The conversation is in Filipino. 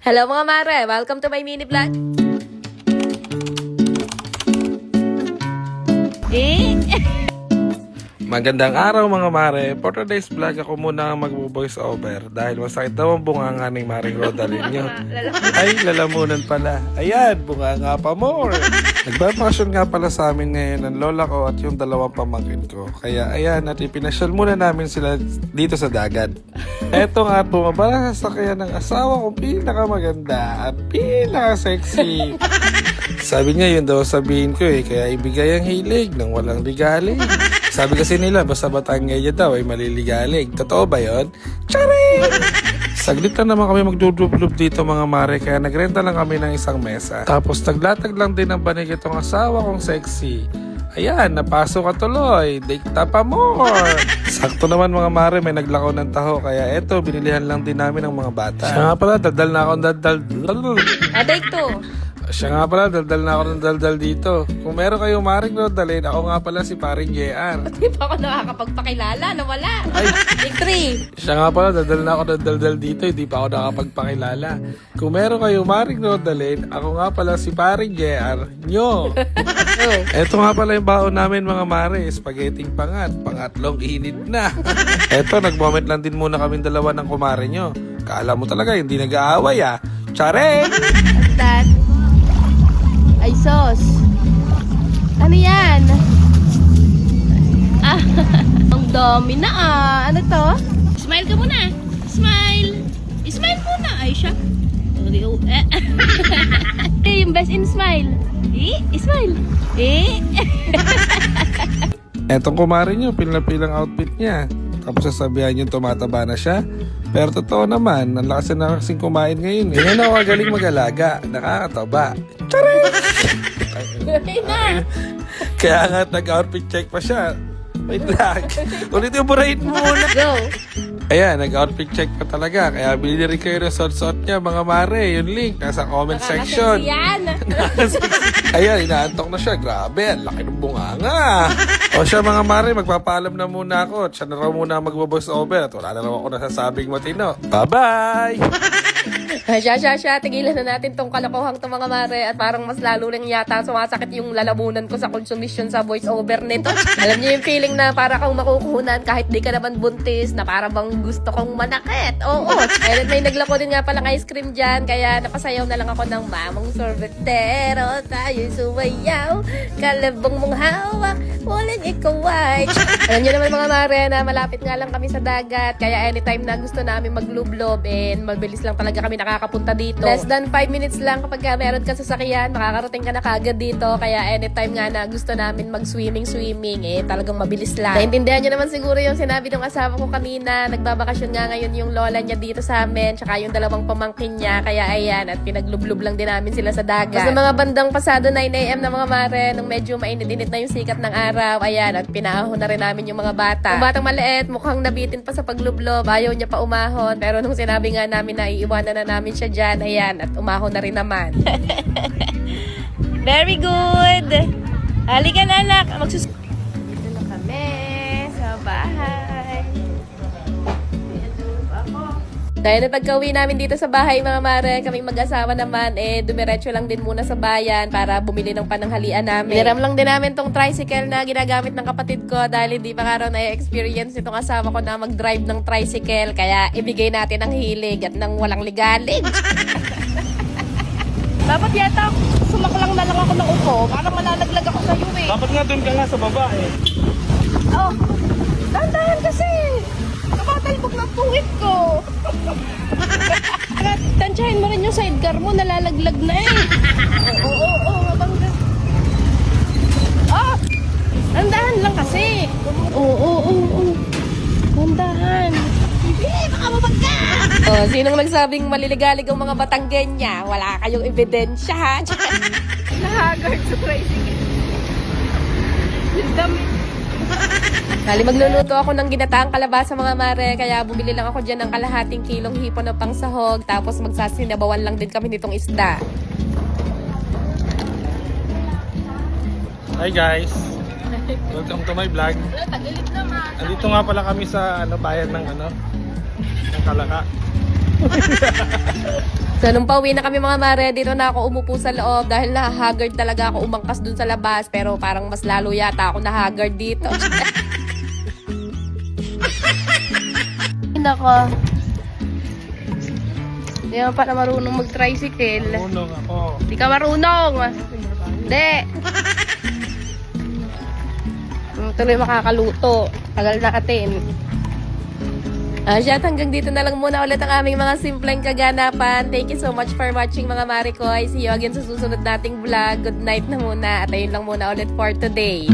Hello mga mare! Welcome to my mini vlog. Magandang araw mga mare. For today's vlog, ako muna ang mag-voice over dahil masakit daw ang bunganga ni Maring Rodalyn nyo. Ay, lalamunan pala. Ayan, bunganga pa more. Nagbabakasyon nga pala sa amin ngayon ang lola ko at yung dalawang pamangkin ko. Kaya ayan, at ipinasyal muna namin sila dito sa dagat. Eto nga, bumaba sa sasakyan ng asawa kong pinakamaganda at pinaka-sexy. Sabi niya yun daw sabihin ko kaya ibigay ang hilig ng walang ligalig. Sabi kasi nila, basta Batanggaya daw ay maliligalig. Totoo ba yun? Charing! Saglit na naman kami magdudublob dito mga mare, kaya nagrenta lang kami ng isang mesa. Tapos naglatag lang din ng banig itong asawa kong sexy. Ayan, napasok ka tuloy. Dikta pa more. Sakto naman mga mare, may naglakaw ng taho. Kaya eto, binilihan lang din namin ng mga bata. Siya nga pala, daldal na akong daldal. Take two. Siya nga pala, daldal na ako ng daldal dito. Kung meron kayong Maring Rodalyn, ako nga pala si Paring JR. Di pa ako nakakapagpakilala, nawala. Ay, Take three. siya nga pala, daldal na ako ng daldal dito, hindi pa ako nakapagpakilala. Kung meron kayong Maring Rodalyn, ako nga pala si Paring JR nyo. Eto nga pala yung baon namin mga mare, spaghetti pangatlong init na. Eto, nag-moment lang din muna kaming dalawa ng kumare nyo. Kala mo talaga, hindi nag-aaway Charing! What's that? Ay, sos. Ano yan? Ah, ang dami na Ano to? Smile ka muna. Smile. Smile muna, Aisha. Yung best in smile. Smile. Etong kumare nyo, pilang outfit niya. Tapos sasabihan nyo tumataba na siya. Pero totoo naman, ang lakas na kasing kumain ngayon. Ganyan ako kagaling mag-alaga. Nakakataba. Charing! Kaya nga nag-outfit check pa siya. Wait lang. Ulit yung burahin mo muna. Go. Ayan, nag-outfit check pa talaga. Kaya bilhin rin kayo ng suot-suot niya, mga mare. Yung link, nasa comment section. Yan. Ayan, inaantok na siya. Grabe, ang laki ng bunganga. O siya mga mare, magpapaalam na muna ako. At siya na raw muna mag-voice over. At wala na raw ako nasasabing matino. Bye-bye! Siya. Tigilan na natin tong kalokohang to mga mare. At parang mas lalo lang yata sumasakit yung lalamunan ko sa consumption sa voice over nito. Alam niyo yung feeling na para kang makukunan kahit di ka naman buntis, na para bang gusto kong manakit. Oo. And may naglako din nga palang ice cream dyan. Kaya napasayaw na lang ako ng mamang sorbetero. Tayo sumayaw. Kalabang mong hawak. Walang ikaw ay. Alam niyo naman mga mare na malapit nga lang kami sa dagat. Kaya anytime na gusto namin maglublob and mabilis lang talaga kami nakakapunta dito. Less than 5 minutes lang kapag meron ka sasakyan, makakarating ka na kagad dito. Kaya anytime nga na gusto namin mag-swimming, talagang mabilis lang. Naintindihan niyo naman siguro yung sinabi ng asawa ko kanina. Nagbabakasyon nga ngayon yung lola niya dito sa amin, tsaka yung dalawang pamangkin niya. Kaya ayan, at pinaglublob lang din namin sila sa dagat. Sa mga bandang pasado 9 AM na mga mare, nung medyo mainit-init na yung sikat ng araw, ayan, at pinaahon na rin namin yung mga bata. Yung batang maliit, mukhang nabitin pa sa paglublob, ayaw niya pa umahon. Pero nung sinabi nga namin na iiwanan na namin siya dyan, ayan, at umahon na rin naman. Very good. Halika na, anak. Dito na kami sa bahay. Dahil na pagka-uwi namin dito sa bahay mga mare, kaming mag-asawa naman, dumiretso lang din muna sa bayan para bumili ng pananghalian namin. Hiniram lang din namin tong tricycle na ginagamit ng kapatid ko dahil hindi pa nga raw na-experience itong asawa ko na mag-drive ng tricycle. Kaya ibigay natin ang hilig at nang walang ligalig. Dapat yata sumaklang na lang ako ng upo para malalaglag ako sa iyo Dapat nga doon ka nga sa baba Oh, dahan-dahan kasi. Tumatalbog ng puwit ko. Tansyahin mo rin yung sidecar mo, nalalaglag na Oo, mabangga. Dandahan lang kasi. Oo. Dandahan. Hindi, baka mabagka. Sinong nagsabing maliligalig ang mga Batanggenya? Wala kayong ebidensya ha? Nahagard sa tricycle. Yung dami. Kali magluluto ako ng ginataang kalabasa mga mare, kaya bumili lang ako dyan ng kalahating kilong hipon na pangsahog, tapos magsasinabawan lang din kami nitong isda. Hi guys! Welcome to my vlog. Tagilit naman. Andito nga pala kami sa bayan ng Kalaka. So, nung pauwi na kami mga mare, dito na ako umupo sa loob dahil nahahagard talaga ako umangkas dun sa labas. Pero parang mas lalo yata ako nahagard dito. Nako. Hindi naman pala marunong mag-tricycle. Marunong ako. Hindi ka marunong. Hindi. Tuloy makakaluto. Tagal natin. At hanggang dito na lang muna ulit ang aming mga simpleng kaganapan. Thank you so much for watching mga Marikoy. See you again sa susunod nating vlog. Good night na muna. At ayun lang muna ulit for today.